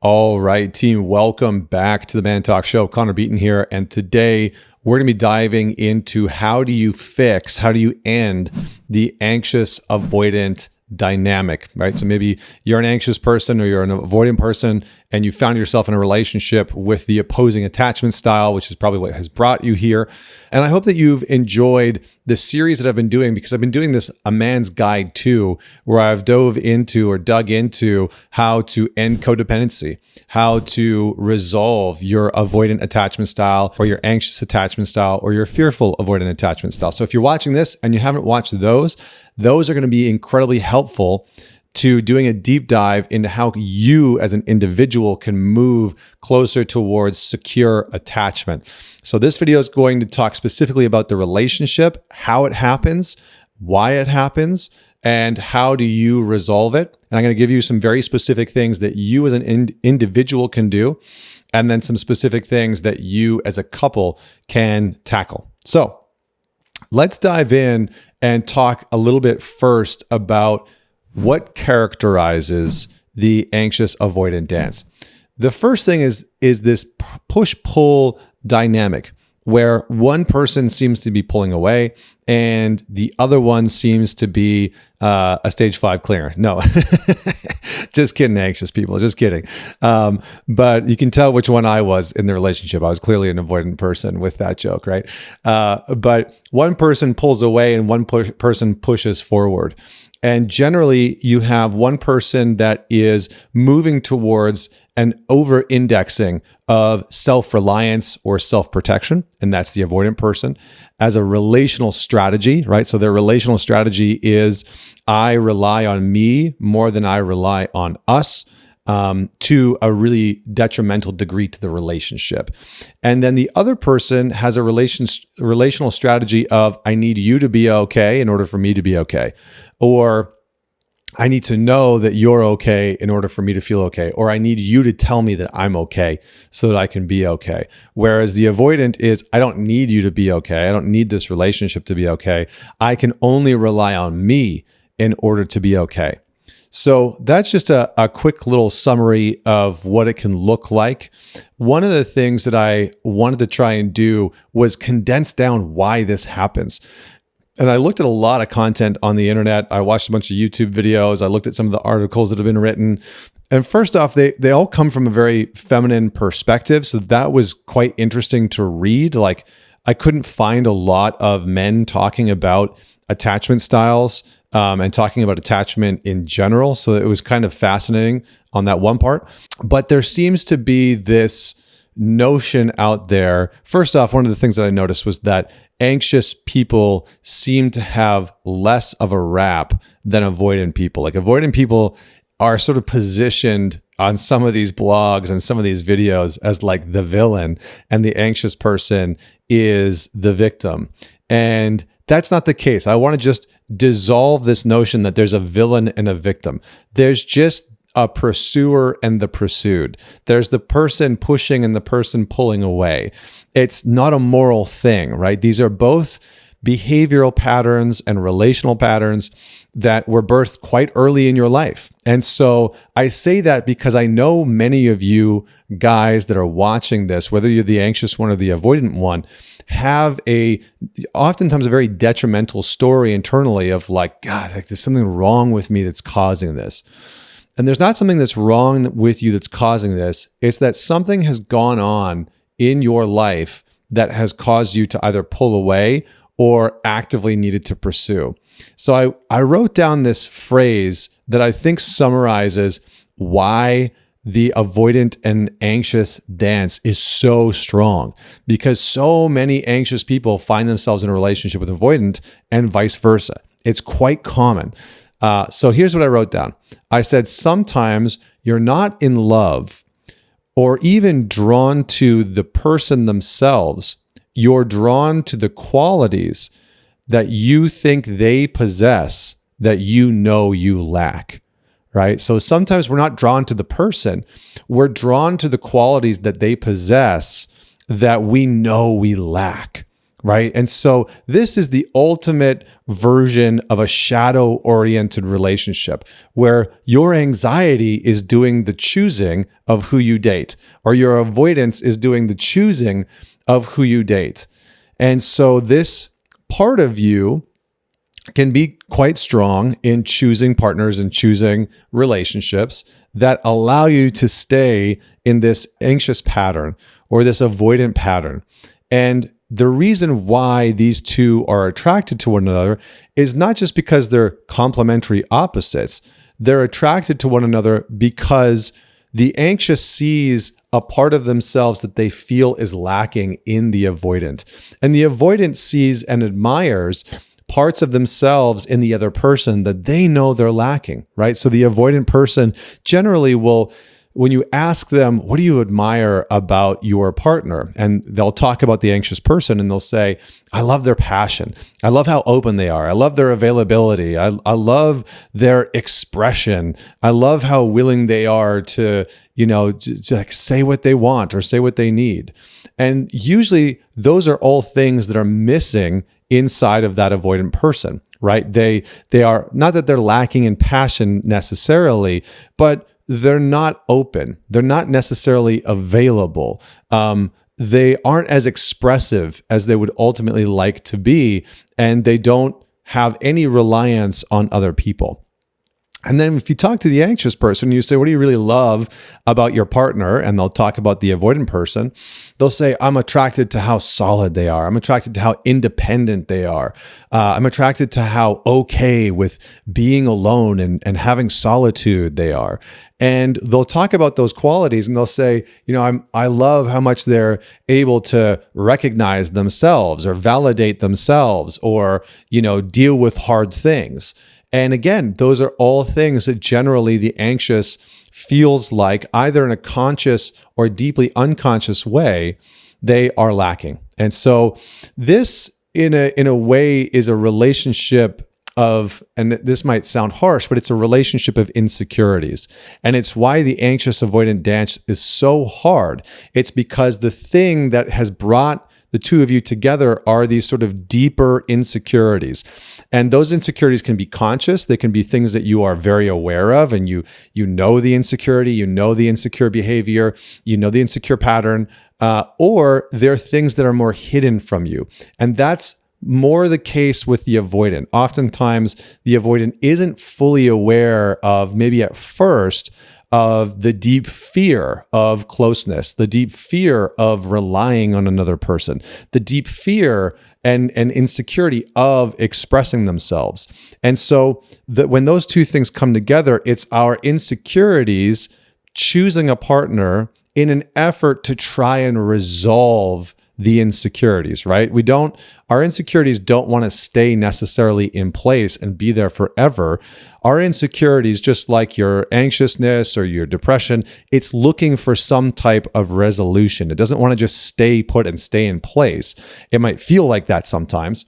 All right, team, welcome back to the Man Talk Show. Connor Beaton here, and today we're going to be diving into how do you end the anxious-avoidant dynamic, right? So maybe you're an anxious person or you're an avoidant person and you found yourself in a relationship with the opposing attachment style, which is probably what has brought you here. And I hope that you've enjoyed the series that I've been doing, because I've been doing this A Man's Guide To, where I've dug into how to end codependency, how to resolve your avoidant attachment style or your anxious attachment style or your fearful avoidant attachment style. So if you're watching this and you haven't watched those are going to be incredibly helpful to doing a deep dive into how you as an individual can move closer towards secure attachment. So this video is going to talk specifically about the relationship, how it happens, why it happens, and how do you resolve it. And I'm going to give you some very specific things that you as an individual can do, and then some specific things that you as a couple can tackle. So let's dive in and talk a little bit first about what characterizes the anxious-avoidant dance. The first thing is this push-pull dynamic, where one person seems to be pulling away and the other one seems to be a stage 5 clearer. No, just kidding, anxious people, just kidding. But you can tell which one I was in the relationship. I was clearly an avoidant person with that joke, right? But one person pulls away and one person pushes forward. And generally, you have one person that is moving towards an over-indexing of self-reliance or self-protection, and that's the avoidant person, as a relational strategy, right? So their relational strategy is, I rely on me more than I rely on us, to a really detrimental degree to the relationship. And then the other person has a relational strategy of, I need you to be okay in order for me to be okay. Or I need to know that you're okay in order for me to feel okay. Or I need you to tell me that I'm okay so that I can be okay. Whereas the avoidant is, I don't need you to be okay. I don't need this relationship to be okay. I can only rely on me in order to be okay. So that's just a quick little summary of what it can look like. One of the things that I wanted to try and do was condense down why this happens. And I looked at a lot of content on the internet. I watched a bunch of YouTube videos. I looked at some of the articles that have been written. And first off, they all come from a very feminine perspective. So that was quite interesting to read. Like, I couldn't find a lot of men talking about attachment styles and talking about attachment in general. So it was kind of fascinating on that one part. But there seems to be this notion out there. First off, one of the things that I noticed was that anxious people seem to have less of a rap than avoidant people. Like, avoidant people are sort of positioned on some of these blogs and some of these videos as like the villain, and the anxious person is the victim. And that's not the case. I want to just dissolve this notion that there's a villain and a victim. There's just a pursuer and the pursued. There's the person pushing and the person pulling away. It's not a moral thing, right? These are both behavioral patterns and relational patterns that were birthed quite early in your life. And so I say that because I know many of you guys that are watching this, whether you're the anxious one or the avoidant one, have oftentimes a very detrimental story internally of like, God, like, there's something wrong with me that's causing this. And there's not something that's wrong with you that's causing this. It's that something has gone on in your life that has caused you to either pull away or actively needed to pursue. So I wrote down this phrase that I think summarizes why the avoidant and anxious dance is so strong, because so many anxious people find themselves in a relationship with avoidant and vice versa. It's quite common. So here's what I wrote down. I said, sometimes you're not in love or even drawn to the person themselves. You're drawn to the qualities that you think they possess that you know you lack, right? So sometimes we're not drawn to the person. We're drawn to the qualities that they possess that we know we lack, right? And so this is the ultimate version of a shadow-oriented relationship where your anxiety is doing the choosing of who you date, or your avoidance is doing the choosing of who you date. And so this part of you can be quite strong in choosing partners and choosing relationships that allow you to stay in this anxious pattern or this avoidant pattern. And the reason why these two are attracted to one another is not just because they're complementary opposites. They're attracted to one another because the anxious sees a part of themselves that they feel is lacking in the avoidant. And the avoidant sees and admires parts of themselves in the other person that they know they're lacking, right? So the avoidant person generally will, when you ask them, what do you admire about your partner? And they'll talk about the anxious person and they'll say, I love their passion. I love how open they are. I love their availability. I love their expression. I love how willing they are to, just like say what they want or say what they need. And usually those are all things that are missing inside of that avoidant person, right? They are, not that they're lacking in passion necessarily, but they're not open. They're not necessarily available. They aren't as expressive as they would ultimately like to be, and they don't have any reliance on other people. And then if you talk to the anxious person, you say, what do you really love about your partner? And they'll talk about the avoidant person. They'll say, I'm attracted to how solid they are. I'm attracted to how independent they are. I'm attracted to how okay with being alone and having solitude they are. And they'll talk about those qualities and they'll say, I love how much they're able to recognize themselves or validate themselves or, deal with hard things. And again, those are all things that generally the anxious feels like either in a conscious or deeply unconscious way, they are lacking. And so this in a way is a relationship of, and this might sound harsh, but it's a relationship of insecurities. And it's why the anxious avoidant dance is so hard. It's because the thing that has brought the two of you together are these sort of deeper insecurities. And those insecurities can be conscious. They can be things that you are very aware of, and you know the insecurity, you know the insecure behavior, you know the insecure pattern, or they're things that are more hidden from you. And that's more the case with the avoidant. Oftentimes, the avoidant isn't fully aware of, maybe at first, of the deep fear of closeness, the deep fear of relying on another person, the deep fear and insecurity of expressing themselves. And so when those two things come together, it's our insecurities choosing a partner in an effort to try and resolve the insecurities, right? Our insecurities don't want to stay necessarily in place and be there forever. Our insecurities, just like your anxiousness or your depression, it's looking for some type of resolution. It doesn't want to just stay put and stay in place. It might feel like that sometimes,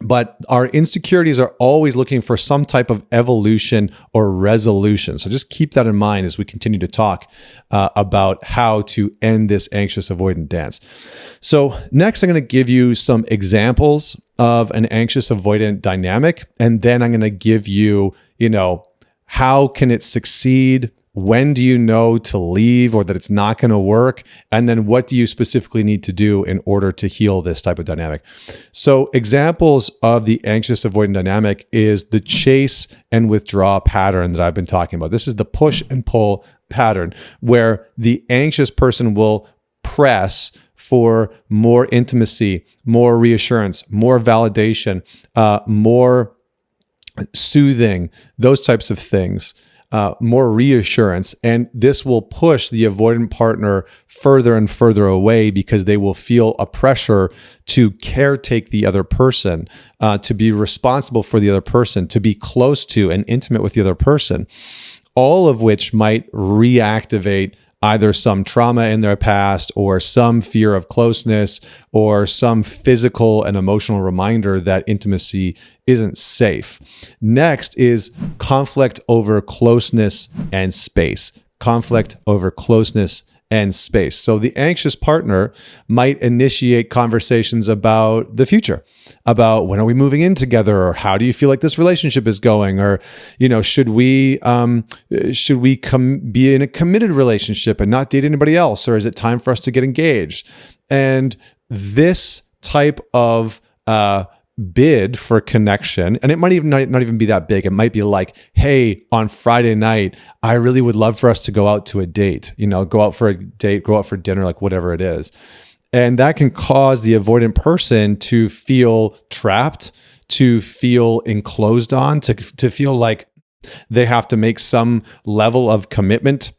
but our insecurities are always looking for some type of evolution or resolution. So just keep that in mind as we continue to talk about how to end this anxious avoidant dance. So next, I'm going to give you some examples of an anxious avoidant dynamic. And then I'm going to give you, how can it succeed? When do you know to leave or that it's not going to work? And then what do you specifically need to do in order to heal this type of dynamic? So examples of the anxious avoidant dynamic is the chase and withdraw pattern that I've been talking about. This is the push and pull pattern where the anxious person will press for more intimacy, more reassurance, more validation, more soothing, those types of things. More reassurance. And this will push the avoidant partner further and further away because they will feel a pressure to caretake the other person, to be responsible for the other person, to be close to and intimate with the other person, all of which might reactivate either some trauma in their past or some fear of closeness or some physical and emotional reminder that intimacy isn't safe. Next is conflict over closeness and space. Conflict over closeness and space. So the anxious partner might initiate conversations about the future, about when are we moving in together, or how do you feel like this relationship is going, or should we be in a committed relationship and not date anybody else, or is it time for us to get engaged? And this type of bid for connection, and it might even not even be that big. It might be like, hey, on Friday night, I really would love for us to go out to a date, go out for a date, go out for dinner, like whatever it is. And that can cause the avoidant person to feel trapped, to feel enclosed on, to feel like they have to make some level of commitment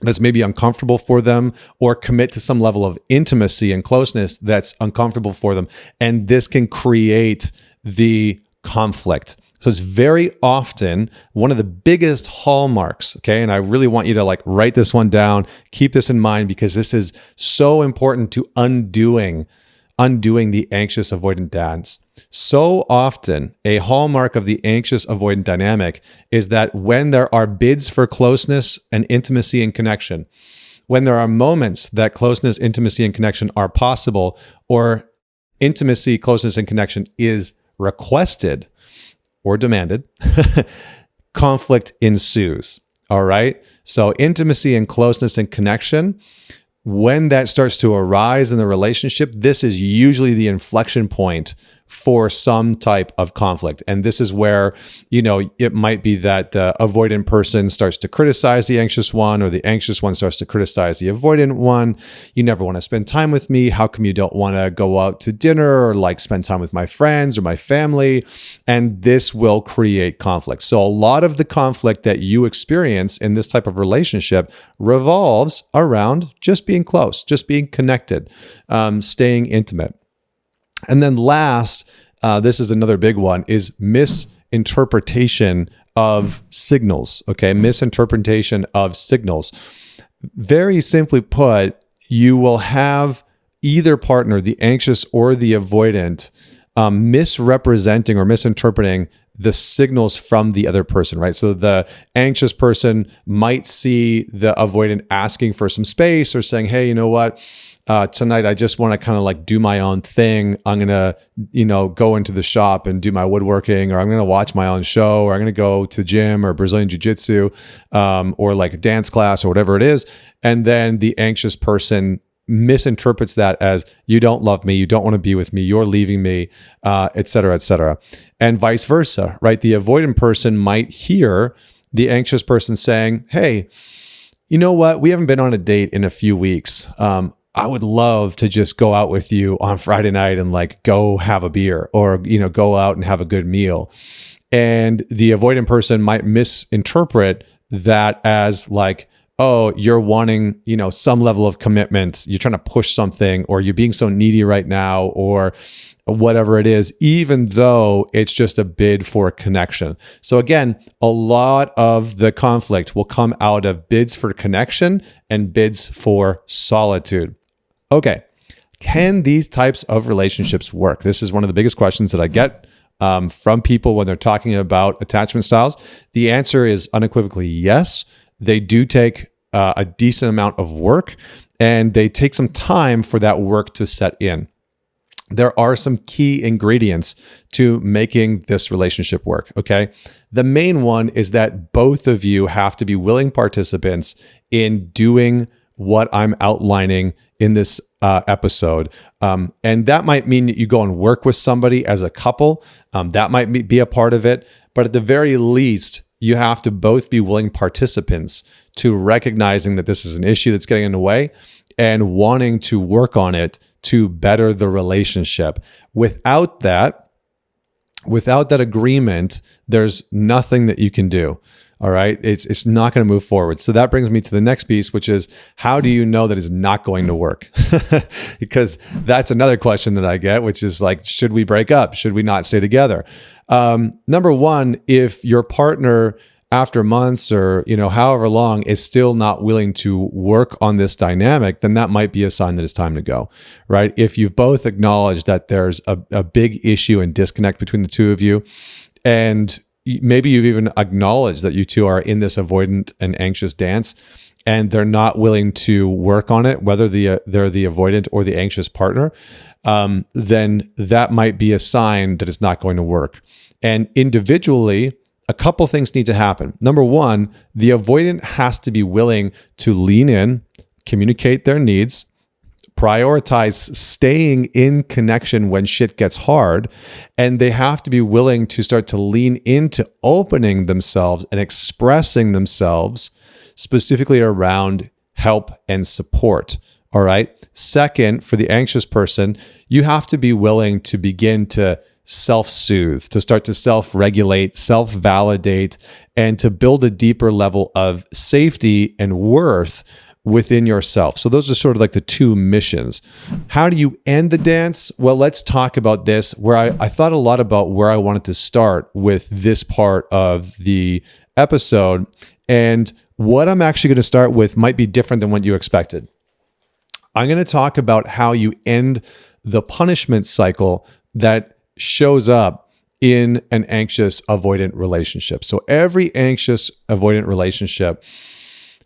that's maybe uncomfortable for them, or commit to some level of intimacy and closeness that's uncomfortable for them. And this can create the conflict. So it's very often one of the biggest hallmarks, okay? And I really want you to write this one down, keep this in mind, because this is so important to undoing the anxious avoidant dance. So often, a hallmark of the anxious avoidant dynamic is that when there are bids for closeness and intimacy and connection, when there are moments that closeness, intimacy, and connection are possible, or intimacy, closeness, and connection is requested or demanded, conflict ensues. All right? So intimacy and closeness and connection, when that starts to arise in the relationship, this is usually the inflection point for some type of conflict. And this is where, it might be that the avoidant person starts to criticize the anxious one, or the anxious one starts to criticize the avoidant one. You never want to spend time with me. How come you don't want to go out to dinner, or spend time with my friends or my family? And this will create conflict. So a lot of the conflict that you experience in this type of relationship revolves around just being close, just being connected, staying intimate. And then last, this is another big one, is misinterpretation of signals, okay? Misinterpretation of signals. Very simply put, you will have either partner, the anxious or the avoidant, misrepresenting or misinterpreting the signals from the other person, right? So the anxious person might see the avoidant asking for some space, or saying, hey, you know what? Tonight, I just want to kind of do my own thing. I'm going to, go into the shop and do my woodworking, or I'm going to watch my own show, or I'm going to go to the gym or Brazilian jiu-jitsu, or a dance class or whatever it is. And then the anxious person misinterprets that as, you don't love me, you don't want to be with me, you're leaving me, et cetera, et cetera. And vice versa, right? The avoidant person might hear the anxious person saying, hey, you know what? We haven't been on a date in a few weeks. I would love to just go out with you on Friday night and go have a beer, or, go out and have a good meal. And the avoidant person might misinterpret that as oh, you're wanting, some level of commitment. You're trying to push something, or you're being so needy right now, or whatever it is, even though it's just a bid for a connection. So again, a lot of the conflict will come out of bids for connection and bids for solitude. Okay, can these types of relationships work? This is one of the biggest questions that I get from people when they're talking about attachment styles. The answer is unequivocally yes. They do take a decent amount of work, and they take some time for that work to set in. There are some key ingredients to making this relationship work, okay? The main one is that both of you have to be willing participants in doing what I'm outlining in this episode. And that might mean that you go and work with somebody as a couple. That might be a part of it. But at the very least, you have to both be willing participants to recognizing that this is an issue that's getting in the way and wanting to work on it to better the relationship. Without that agreement, there's nothing that you can do. All right. It's not going to move forward. So that brings me to the next piece, which is, how do you know that it's not going to work? Because that's another question that I get, which is should we break up? Should we not stay together? Number one, if your partner, after months or, however long, is still not willing to work on this dynamic, then that might be a sign that it's time to go, right? If you've both acknowledged that there's a big issue and disconnect between the two of you, and maybe you've even acknowledged that you two are in this avoidant and anxious dance, and they're not willing to work on it, whether they're the avoidant or the anxious partner, then that might be a sign that it's not going to work. And individually, a couple things need to happen. Number one, the avoidant has to be willing to lean in, communicate their needs, prioritize staying in connection when shit gets hard, and they have to be willing to start to lean into opening themselves and expressing themselves specifically around help and support. All right. Second, for the anxious person, you have to be willing to begin to self-soothe, to start to self-regulate, self-validate, and to build a deeper level of safety and worth within yourself. So those are sort of like the two missions. How do you end the dance? Well, let's talk about this, where I thought a lot about where I wanted to start with this part of the episode. And what I'm actually going to start with might be different than what you expected. I'm going to talk about how you end the punishment cycle that shows up in an anxious avoidant relationship. So every anxious avoidant relationship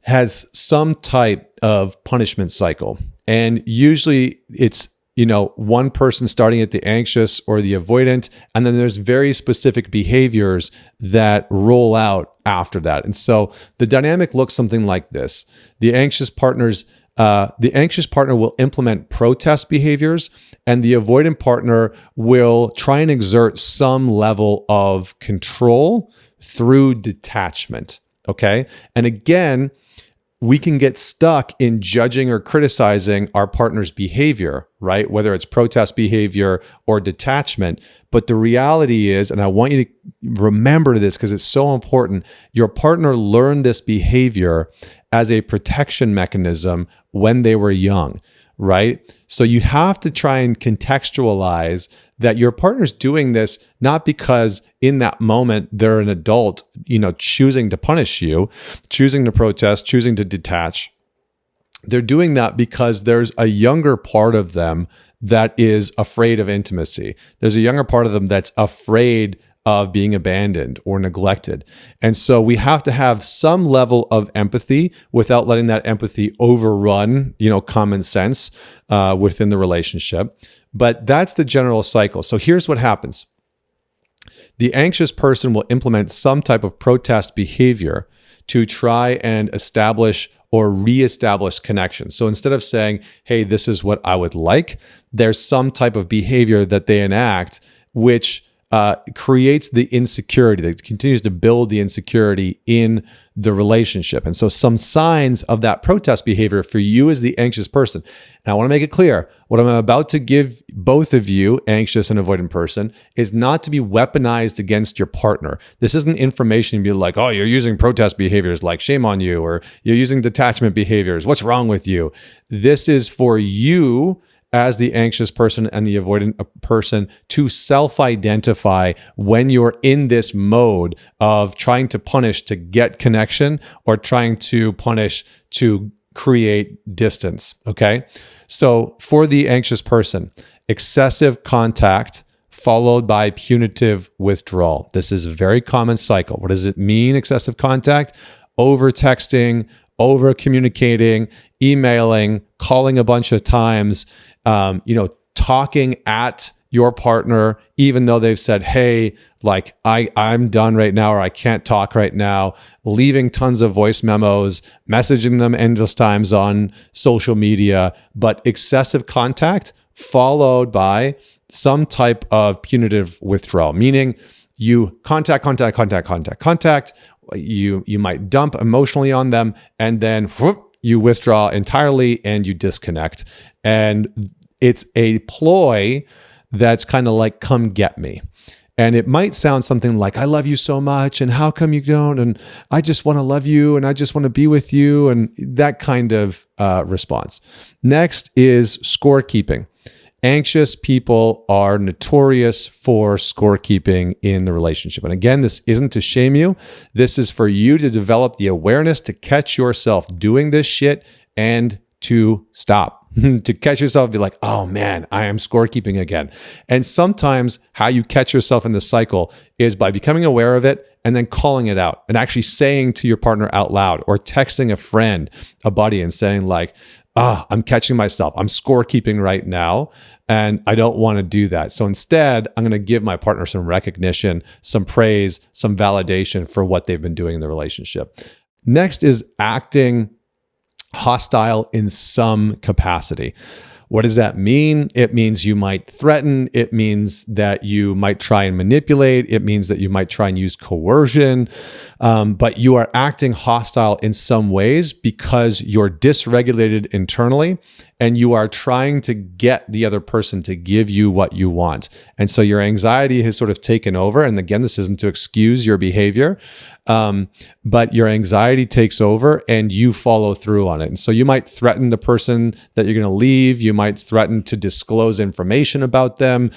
has some type of punishment cycle. And usually it's, one person starting at the anxious or the avoidant, and then there's very specific behaviors that roll out after that. And so the dynamic looks something like this. The anxious partner will implement protest behaviors, and the avoidant partner will try and exert some level of control through detachment. Okay. And again, we can get stuck in judging or criticizing our partner's behavior, right? Whether it's protest behavior or detachment. But the reality is, and I want you to remember this because it's so important, your partner learned this behavior as a protection mechanism when they were young, right? So you have to try and contextualize that your partner's doing this not because in that moment they're an adult, choosing to punish you, choosing to protest, choosing to detach. They're doing that because there's a younger part of them that is afraid of intimacy. There's a younger part of them that's afraid of being abandoned or neglected. And so we have to have some level of empathy without letting that empathy overrun, common sense within the relationship. But that's the general cycle. So here's what happens. The anxious person will implement some type of protest behavior to try and establish or reestablish connection. So instead of saying, hey, this is what I would like, there's some type of behavior that they enact, which creates the insecurity, that continues to build the insecurity in the relationship. And so some signs of that protest behavior for you as the anxious person. And I want to make it clear, what I'm about to give both of you, anxious and avoidant person, is not to be weaponized against your partner. This isn't information to be like, oh, you're using protest behaviors, like shame on you, or you're using detachment behaviors, what's wrong with you? This is for you as the anxious person and the avoidant person to self-identify when you're in this mode of trying to punish to get connection or trying to punish to create distance, okay? So for the anxious person, excessive contact followed by punitive withdrawal. This is a very common cycle. What does it mean, excessive contact? Over texting, over communicating, emailing, calling a bunch of times, talking at your partner, even though they've said, hey, like I'm done right now, or I can't talk right now, leaving tons of voice memos, messaging them endless times on social media, but excessive contact followed by some type of punitive withdrawal, meaning you contact, you might dump emotionally on them, and then you withdraw entirely and you disconnect. And it's a ploy that's kind of like, come get me. And it might sound something like, I love you so much, and how come you don't? And I just want to love you, and I just want to be with you, and that kind of response. Next is scorekeeping. Anxious people are notorious for scorekeeping in the relationship. And again, this isn't to shame you. This is for you to develop the awareness to catch yourself doing this shit and to stop. To catch yourself and be like, oh man, I am scorekeeping again. And sometimes how you catch yourself in the cycle is by becoming aware of it and then calling it out and actually saying to your partner out loud, or texting a friend, a buddy, and saying like, I'm catching myself. I'm scorekeeping right now, and I don't want to do that. So instead, I'm going to give my partner some recognition, some praise, some validation for what they've been doing in the relationship. Next is acting hostile in some capacity. What does that mean? It means you might threaten. It means that you might try and manipulate. It means that you might try and use coercion. But you are acting hostile in some ways because you're dysregulated internally and you are trying to get the other person to give you what you want. And so your anxiety has sort of taken over. And again, this isn't to excuse your behavior, but your anxiety takes over and you follow through on it. And so you might threaten the person that you're going to leave. You might threaten to disclose information about them.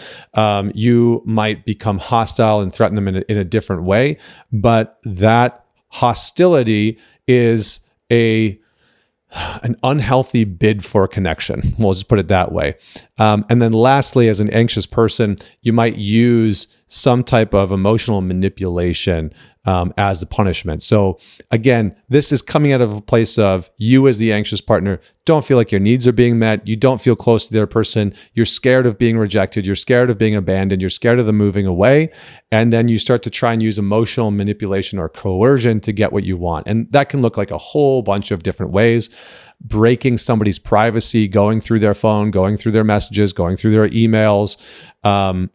You might become hostile and threaten them in a different way. But that hostility is an unhealthy bid for connection. We'll just put it that way. And then lastly, as an anxious person, you might use some type of emotional manipulation as the punishment. So again, this is coming out of a place of you as the anxious partner don't feel like your needs are being met. You don't feel close to the other person. You're scared of being rejected. You're scared of being abandoned. You're scared of them moving away. And then you start to try and use emotional manipulation or coercion to get what you want. And that can look like a whole bunch of different ways. Breaking somebody's privacy, going through their phone, going through their messages, going through their emails,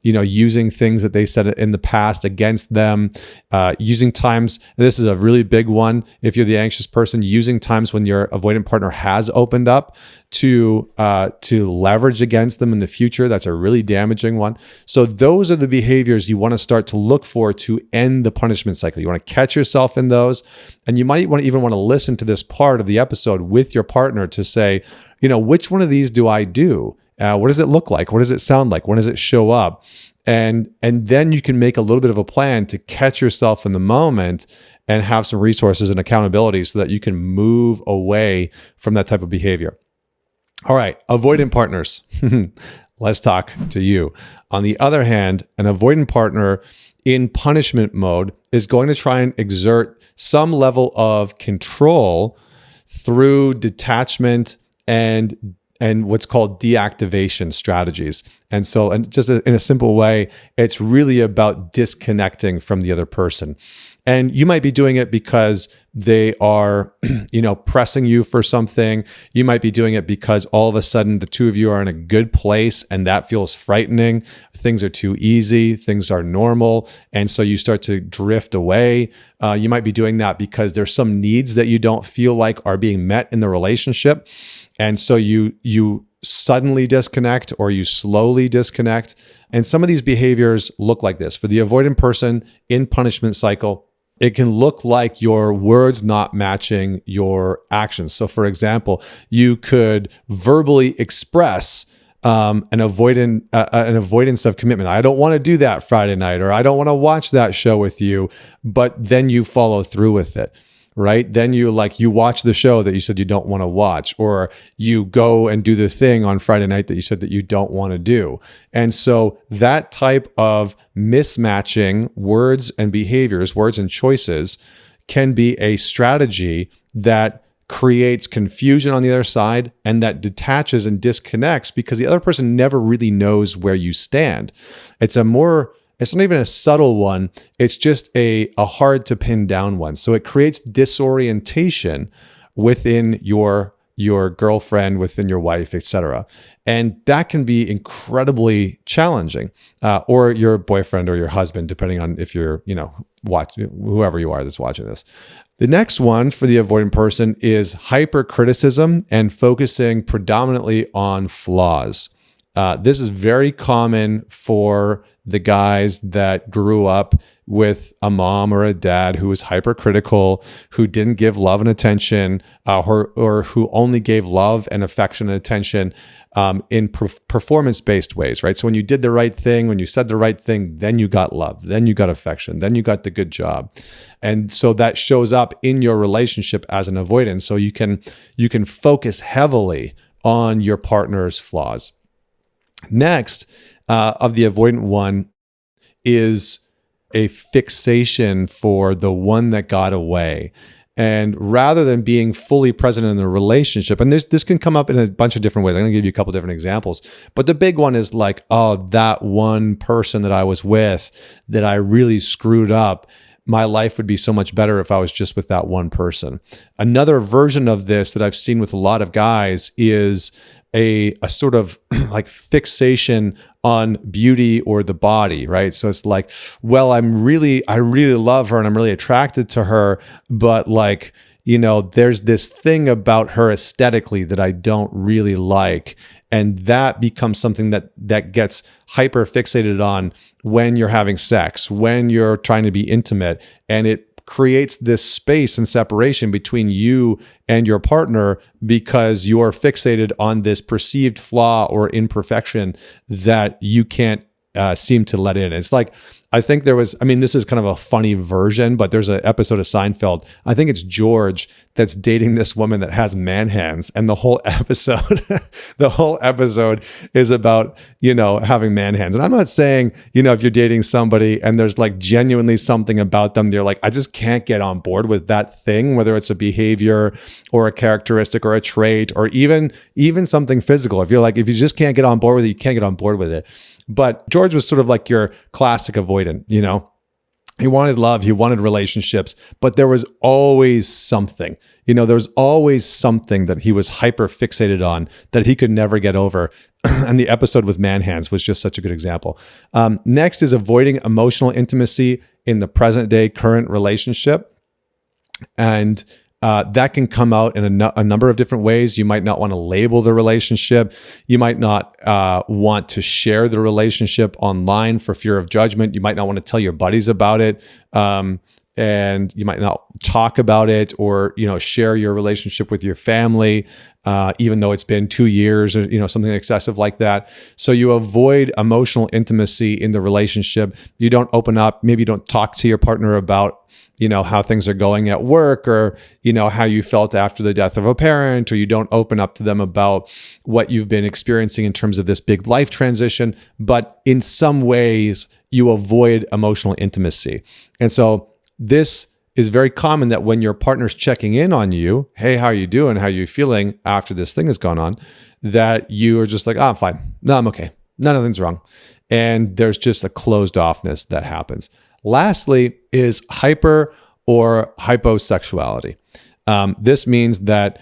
using things that they said in the past against them, using times. This is a really big one. If you're the anxious person, using times when your avoidant partner has opened up to leverage against them in the future. That's a really damaging one. So those are the behaviors you want to start to look for to end the punishment cycle. You want to catch yourself in those. And you might even want to listen to this part of the episode with your partner to say, which one of these do I do? What does it look like? What does it sound like? When does it show up? And then you can make a little bit of a plan to catch yourself in the moment and have some resources and accountability so that you can move away from that type of behavior. All right, avoidant partners. Let's talk to you. On the other hand, an avoidant partner in punishment mode is going to try and exert some level of control through detachment and what's called deactivation strategies. And just in a simple way, it's really about disconnecting from the other person. And you might be doing it because they are, pressing you for something. You might be doing it because all of a sudden the two of you are in a good place and that feels frightening. Things are too easy. Things are normal. And so you start to drift away. You might be doing that because there's some needs that you don't feel like are being met in the relationship. And so you suddenly disconnect or you slowly disconnect. And some of these behaviors look like this. For the avoidant person in punishment cycle, it can look like your words not matching your actions. So for example, you could verbally express an avoidance of commitment. I don't want to do that Friday night, or I don't want to watch that show with you, but then you follow through with it. Right? Then you watch the show that you said you don't want to watch, or you go and do the thing on Friday night that you said that you don't want to do. And so that type of mismatching words and behaviors, words and choices, can be a strategy that creates confusion on the other side and that detaches and disconnects because the other person never really knows where you stand. It's not even a subtle one. It's just a hard to pin down one. So it creates disorientation within your girlfriend, within your wife, etc. And that can be incredibly challenging, or your boyfriend or your husband, depending on if you're, whoever you are that's watching this. The next one for the avoidant person is hypercriticism and focusing predominantly on flaws. This is very common for the guys that grew up with a mom or a dad who was hypercritical, who didn't give love and attention, or who only gave love and affection and attention in performance-based ways, right? So when you did the right thing, when you said the right thing, then you got love, then you got affection, then you got the good job. And so that shows up in your relationship as an avoidant. So you can focus heavily on your partner's flaws. Next, of the avoidant one is a fixation for the one that got away. And rather than being fully present in the relationship, and this can come up in a bunch of different ways. I'm going to give you a couple different examples. But the big one is like, oh, that one person that I was with that I really screwed up, my life would be so much better if I was just with that one person. Another version of this that I've seen with a lot of guys is a sort of like fixation on beauty or the body, right? So it's like, well, I really love her and I'm really attracted to her, but like, there's this thing about her aesthetically that I don't really like. And that becomes something that gets hyper fixated on when you're having sex, when you're trying to be intimate, and it creates this space and separation between you and your partner because you're fixated on this perceived flaw or imperfection that you can't seem to let in. It's like, I think this is kind of a funny version, but there's an episode of Seinfeld. I think it's George that's dating this woman that has man hands. And the whole episode, is about, having man hands. And I'm not saying, if you're dating somebody and there's like genuinely something about them, you're like, I just can't get on board with that thing, whether it's a behavior or a characteristic or a trait or even something physical. If you just can't get on board with it, you can't get on board with it. But George was sort of like your classic avoidant, He wanted love, he wanted relationships, but there was always something. There was always something that he was hyper fixated on that he could never get over. And the episode with man hands was just such a good example. Next is avoiding emotional intimacy in the present day current relationship. And that can come out in a number of different ways. You might not want to label the relationship. You might not want to share the relationship online for fear of judgment. You might not want to tell your buddies about it. And you might not talk about it or, share your relationship with your family, even though it's been 2 years or, something excessive like that. So you avoid emotional intimacy in the relationship. You don't open up. Maybe you don't talk to your partner about how things are going at work or, how you felt after the death of a parent, or you don't open up to them about what you've been experiencing in terms of this big life transition. But in some ways, you avoid emotional intimacy. And so this is very common that when your partner's checking in on you, hey, how are you doing? How are you feeling after this thing has gone on? That you are just like, oh, I'm fine. No, I'm okay. Nothing's wrong. And there's just a closed offness that happens. Lastly is hyper or hyposexuality. This means that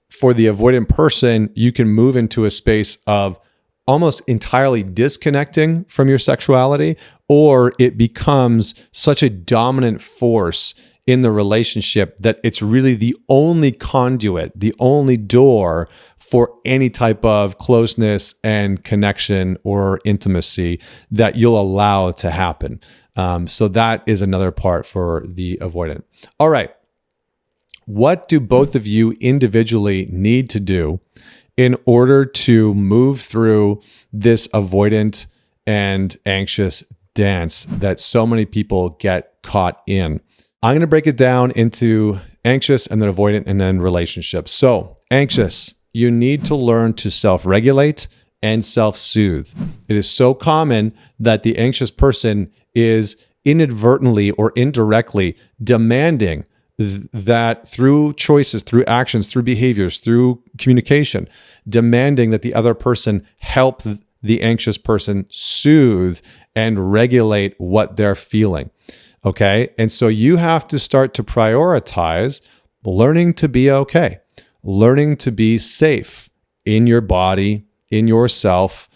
for the avoidant person, you can move into a space of almost entirely disconnecting from your sexuality, or it becomes such a dominant force in the relationship that it's really the only conduit, the only door for any type of closeness and connection or intimacy that you'll allow to happen. So that is another part for the avoidant. All right. What do both of you individually need to do in order to move through this avoidant and anxious dance that so many people get caught in? I'm going to break it down into anxious and then avoidant and then relationships. So anxious, you need to learn to self-regulate and self-soothe. It is so common that the anxious person is inadvertently or indirectly demanding that through choices, through actions, through behaviors, through communication, demanding that the other person help the anxious person soothe and regulate what they're feeling. Okay. And so you have to start to prioritize learning to be okay, learning to be safe in your body, in yourself,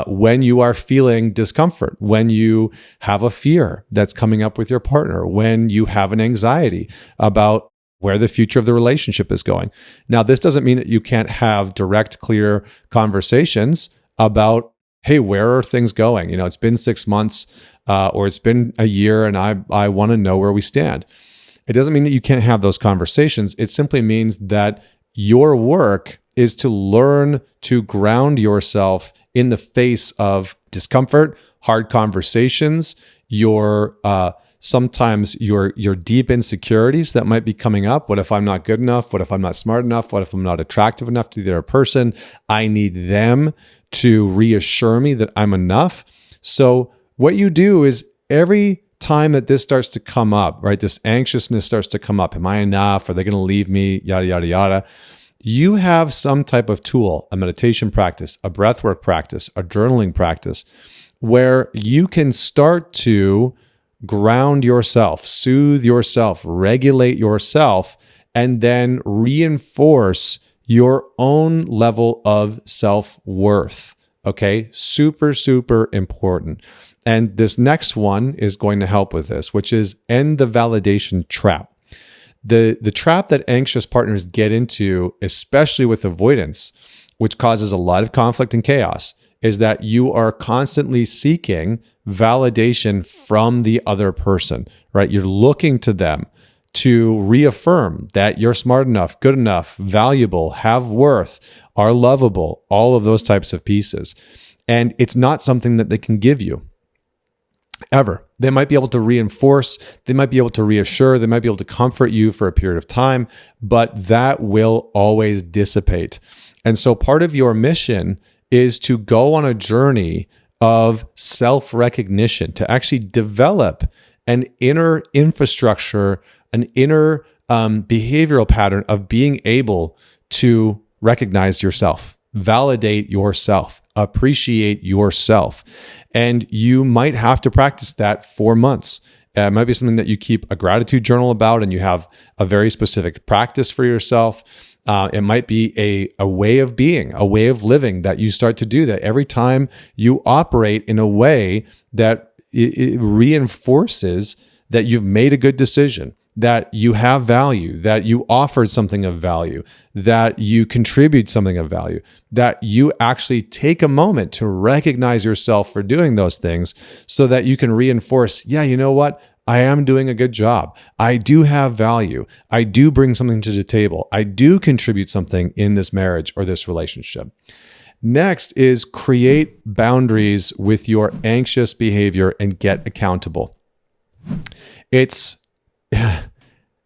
when you are feeling discomfort, when you have a fear that's coming up with your partner, when you have an anxiety about where the future of the relationship is going. Now, this doesn't mean that you can't have direct, clear conversations about, hey, where are things going? It's been 6 months or it's been a year and I want to know where we stand. It doesn't mean that you can't have those conversations. It simply means that your work is to learn to ground yourself in the face of discomfort, hard conversations, sometimes your deep insecurities that might be coming up. What if I'm not good enough? What if I'm not smart enough? What if I'm not attractive enough to the other person? I need them to reassure me that I'm enough. So what you do is every time that this starts to come up, right, this anxiousness starts to come up, am I enough? Are they going to leave me? Yada, yada, yada. You have some type of tool, a meditation practice, a breathwork practice, a journaling practice, where you can start to ground yourself, soothe yourself, regulate yourself, and then reinforce your own level of self-worth. Okay, super, super important. And this next one is going to help with this, which is end the validation trap. The trap that anxious partners get into, especially with avoidance, which causes a lot of conflict and chaos, is that you are constantly seeking validation from the other person, right? You're looking to them to reaffirm that you're smart enough, good enough, valuable, have worth, are lovable, all of those types of pieces. And it's not something that they can give you ever. They might be able to reinforce, they might be able to reassure, they might be able to comfort you for a period of time, but that will always dissipate. And so part of your mission is to go on a journey of self-recognition, to actually develop an inner infrastructure, an inner behavioral pattern of being able to recognize yourself, validate yourself, appreciate yourself. And you might have to practice that for months. It might be something that you keep a gratitude journal about and you have a very specific practice for yourself. It might be a way of being, a way of living that you start to do that every time you operate in a way that it reinforces that you've made a good decision, that you have value, that you offered something of value, that you contribute something of value, that you actually take a moment to recognize yourself for doing those things so that you can reinforce, yeah, you know what? I am doing a good job. I do have value. I do bring something to the table. I do contribute something in this marriage or this relationship. Next is create boundaries with your anxious behavior and get accountable. It's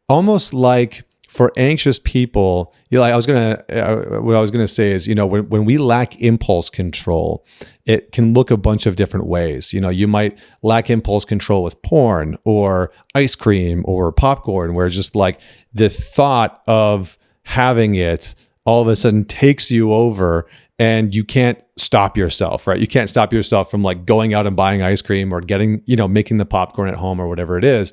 almost like for anxious people, what I was gonna say is, when we lack impulse control, it can look a bunch of different ways. You might lack impulse control with porn or ice cream or popcorn, where just like the thought of having it all of a sudden takes you over and you can't stop yourself, right? You can't stop yourself from like going out and buying ice cream or getting, making the popcorn at home or whatever it is.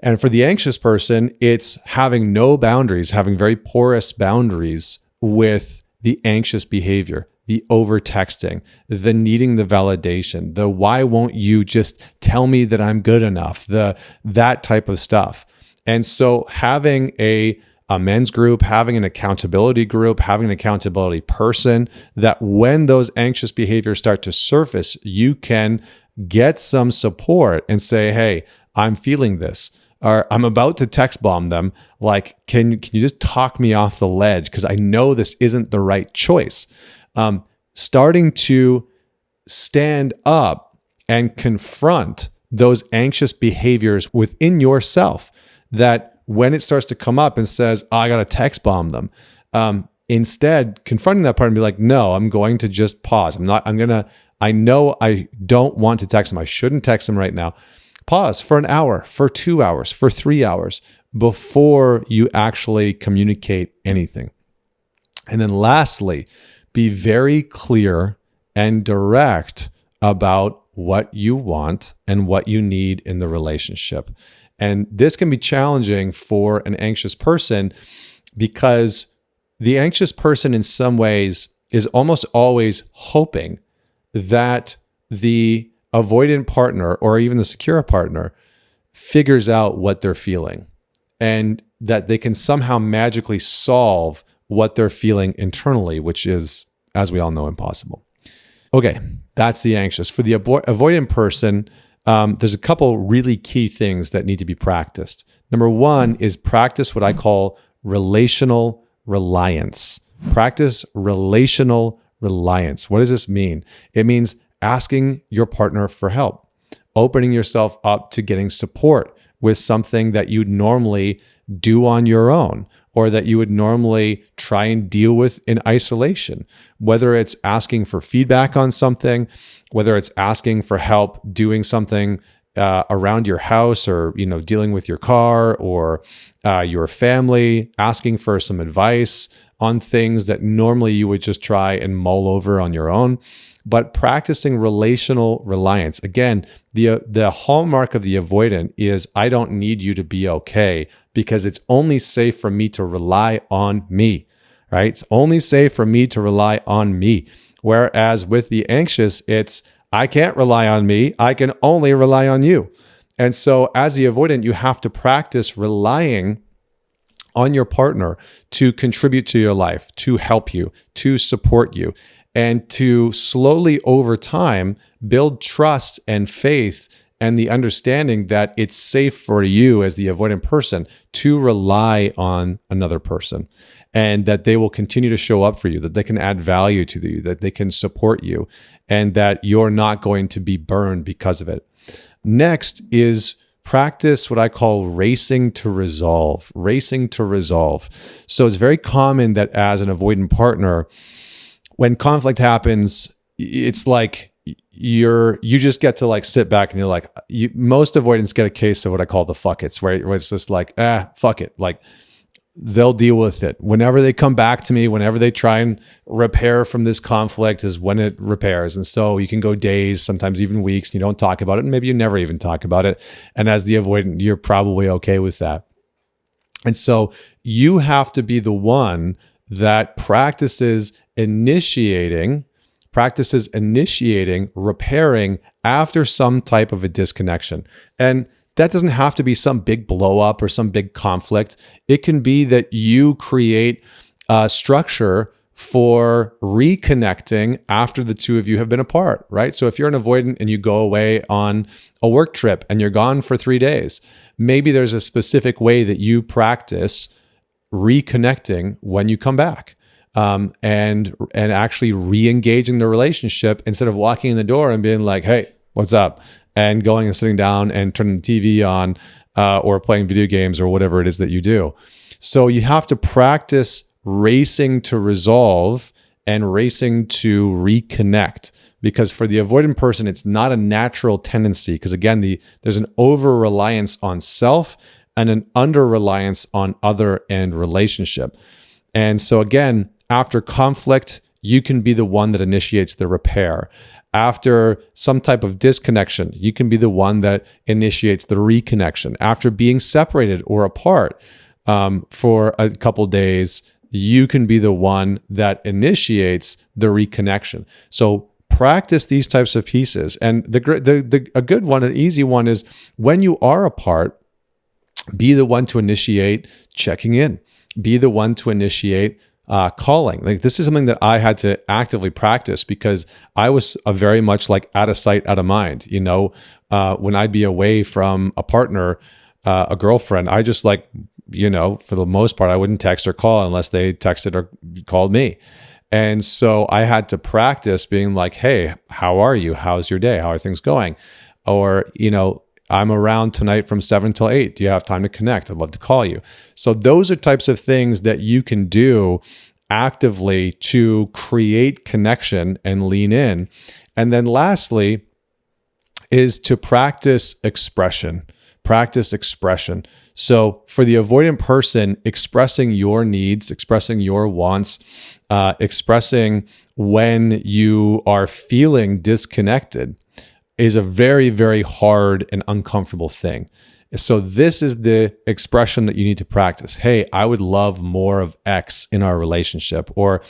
And for the anxious person, it's having no boundaries, having very porous boundaries with the anxious behavior, the over-texting, the needing the validation, the why won't you just tell me that I'm good enough, that type of stuff. And so having a men's group, having an accountability group, having an accountability person, that when those anxious behaviors start to surface, you can get some support and say, hey, I'm feeling this. Or I'm about to text bomb them. Like, can you just talk me off the ledge? Because I know this isn't the right choice. Starting to stand up and confront those anxious behaviors within yourself, that when it starts to come up and says, oh, I got to text bomb them. Instead, confronting that part and be like, no, I'm going to just pause. I know I don't want to text them. I shouldn't text them right now. Pause for an hour, for 2 hours, for 3 hours before you actually communicate anything. And then lastly, be very clear and direct about what you want and what you need in the relationship. And this can be challenging for an anxious person because the anxious person in some ways is almost always hoping that the avoidant partner or even the secure partner figures out what they're feeling and that they can somehow magically solve what they're feeling internally, which is, as we all know, impossible. Okay, that's the anxious. For the avoidant person, there's a couple really key things that need to be practiced. Number one is practice what I call relational reliance. Practice relational reliance. What does this mean? It means asking your partner for help, opening yourself up to getting support with something that you'd normally do on your own or that you would normally try and deal with in isolation, whether it's asking for feedback on something, whether it's asking for help doing something around your house, or dealing with your car or your family, asking for some advice on things that normally you would just try and mull over on your own. But practicing relational reliance. Again, the hallmark of the avoidant is, I don't need you to be okay because it's only safe for me to rely on me, right? It's only safe for me to rely on me. Whereas with the anxious, it's, I can't rely on me. I can only rely on you. And so as the avoidant, you have to practice relying on your partner to contribute to your life, to help you, to support you, and to slowly over time build trust and faith and the understanding that it's safe for you as the avoidant person to rely on another person, and that they will continue to show up for you, that they can add value to you, that they can support you, and that you're not going to be burned because of it. Next is practice what I call racing to resolve. Racing to resolve. So it's very common that as an avoidant partner, when conflict happens, it's like you just get to like sit back and you're like, most avoidants get a case of what I call the fuck it's, where it's just like, fuck it. Like, they'll deal with it. Whenever they come back to me, whenever they try and repair from this conflict is when it repairs. And so you can go days, sometimes even weeks, and you don't talk about it. And maybe you never even talk about it. And as the avoidant, you're probably okay with that. And so you have to be the one that practices initiating, repairing after some type of a disconnection. And that doesn't have to be some big blow up or some big conflict. It can be that you create a structure for reconnecting after the two of you have been apart, right? So if you're an avoidant and you go away on a work trip and you're gone for 3 days, maybe there's a specific way that you practice reconnecting when you come back. And actually re-engaging the relationship instead of walking in the door and being like, hey, what's up? And going and sitting down and turning the TV on or playing video games or whatever it is that you do. So you have to practice racing to resolve and racing to reconnect, because for the avoidant person, it's not a natural tendency, because again, there's an over-reliance on self and an under-reliance on other and relationship. And so again, after conflict, you can be the one that initiates the repair. After some type of disconnection, you can be the one that initiates the reconnection. After being separated or apart for a couple days, you can be the one that initiates the reconnection. So practice these types of pieces. And a good one, an easy one is when you are apart, be the one to initiate checking in. Be the one to initiate calling. Like, this is something that I had to actively practice because I was very much like out of sight, out of mind. When I'd be away from a partner, a girlfriend, I just for the most part, I wouldn't text or call unless they texted or called me. And so I had to practice being like, hey, how are you? How's your day? How are things going? Or, I'm around tonight from 7 till 8. Do you have time to connect? I'd love to call you. So those are types of things that you can do actively to create connection and lean in. And then lastly is to practice expression. Practice expression. So for the avoidant person, expressing your needs, expressing your wants, expressing when you are feeling disconnected is a very, very hard and uncomfortable thing. So this is the expression that you need to practice. Hey, I would love more of X in our relationship. Or,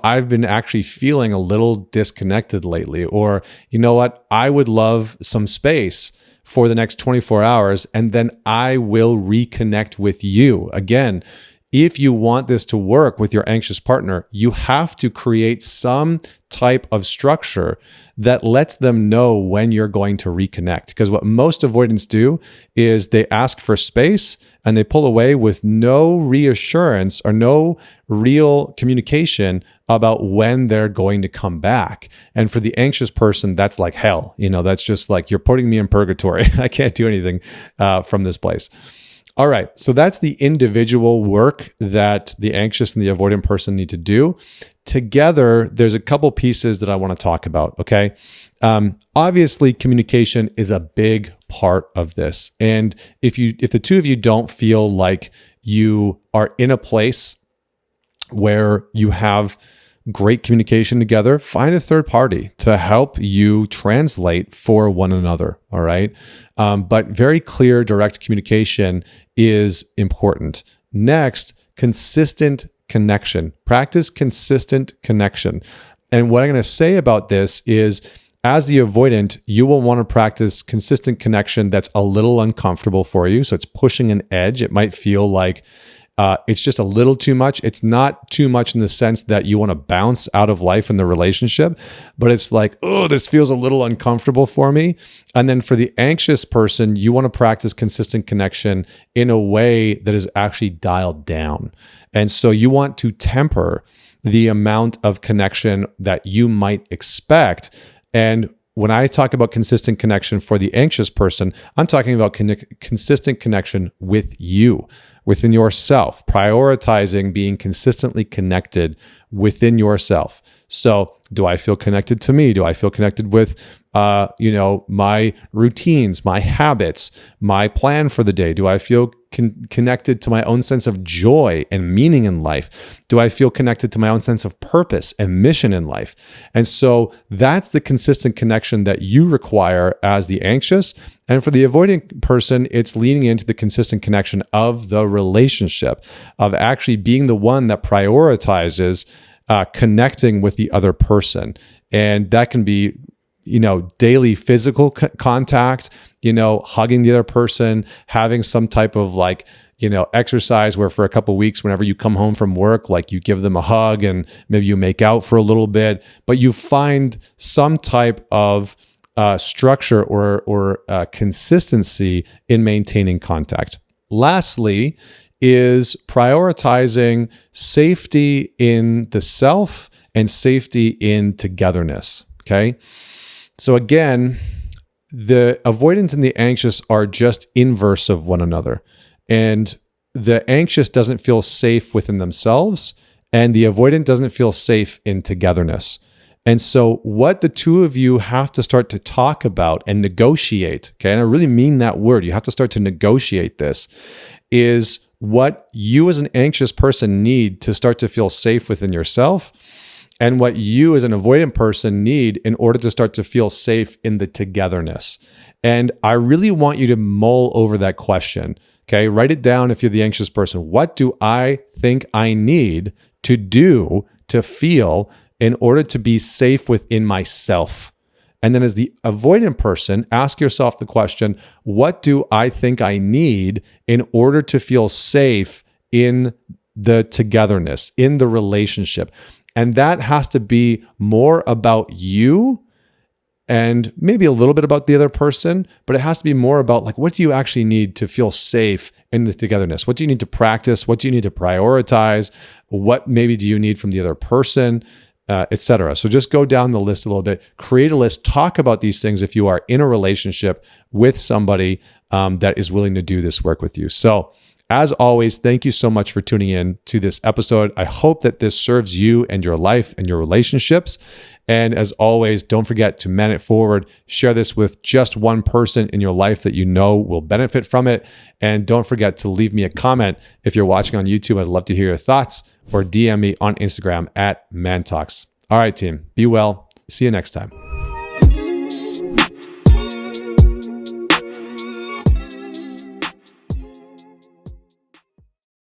I've been actually feeling a little disconnected lately. Or, you know what? I would love some space for the next 24 hours, and then I will reconnect with you. Again, if you want this to work with your anxious partner, you have to create some type of structure that lets them know when you're going to reconnect. Because what most avoidants do is they ask for space and they pull away with no reassurance or no real communication about when they're going to come back. And for the anxious person, that's like hell. That's just like, you're putting me in purgatory. I can't do anything from this place. All right. So that's the individual work that the anxious and the avoidant person need to do. Together, there's a couple pieces that I want to talk about. Okay. Obviously, communication is a big part of this. And if the two of you don't feel like you are in a place where you have great communication together, find a third party to help you translate for one another. All right. But very clear, direct communication is important. Next, consistent connection. Practice consistent connection. And what I'm going to say about this is, as the avoidant, you will want to practice consistent connection that's a little uncomfortable for you. So it's pushing an edge. It might feel like it's just a little too much. It's not too much in the sense that you want to bounce out of life in the relationship, but it's like, oh, this feels a little uncomfortable for me. And then for the anxious person, you want to practice consistent connection in a way that is actually dialed down. And so you want to temper the amount of connection that you might expect. And when I talk about consistent connection for the anxious person, I'm talking about consistent connection with you, within yourself, prioritizing being consistently connected within yourself. So, do I feel connected to me? Do I feel connected with, my routines, my habits, my plan for the day? Do I feel connected to my own sense of joy and meaning in life? Do I feel connected to my own sense of purpose and mission in life? And so that's the consistent connection that you require as the anxious. And for the avoidant person, it's leaning into the consistent connection of the relationship, of actually being the one that prioritizes connecting with the other person. And that can be, daily physical contact, hugging the other person, having some type of exercise where for a couple of weeks, whenever you come home from work, you give them a hug and maybe you make out for a little bit, but you find some type of structure or consistency in maintaining contact. Lastly, is prioritizing safety in the self and safety in togetherness. Okay. So again, the avoidant and the anxious are just inverse of one another. And the anxious doesn't feel safe within themselves, and the avoidant doesn't feel safe in togetherness. And so what the two of you have to start to talk about and negotiate, okay, and I really mean that word, you have to start to negotiate this, is what you as an anxious person need to start to feel safe within yourself, and what you as an avoidant person need in order to start to feel safe in the togetherness. And I really want you to mull over that question. Okay, write it down if you're the anxious person. What do I think I need to do to feel in order to be safe within myself? And then as the avoidant person, ask yourself the question, what do I think I need in order to feel safe in the togetherness, in the relationship? And that has to be more about you and maybe a little bit about the other person, but it has to be more about what do you actually need to feel safe in the togetherness? What do you need to practice? What do you need to prioritize? What maybe do you need from the other person? Etc. So just go down the list a little bit, create a list, talk about these things if you are in a relationship with somebody that is willing to do this work with you. So as always, thank you so much for tuning in to this episode. I hope that this serves you and your life and your relationships. And as always, don't forget to man it forward. Share this with just one person in your life that you know will benefit from it. And don't forget to leave me a comment if you're watching on YouTube. I'd love to hear your thoughts, or DM me on Instagram @ManTalks. All right, team, be well. See you next time.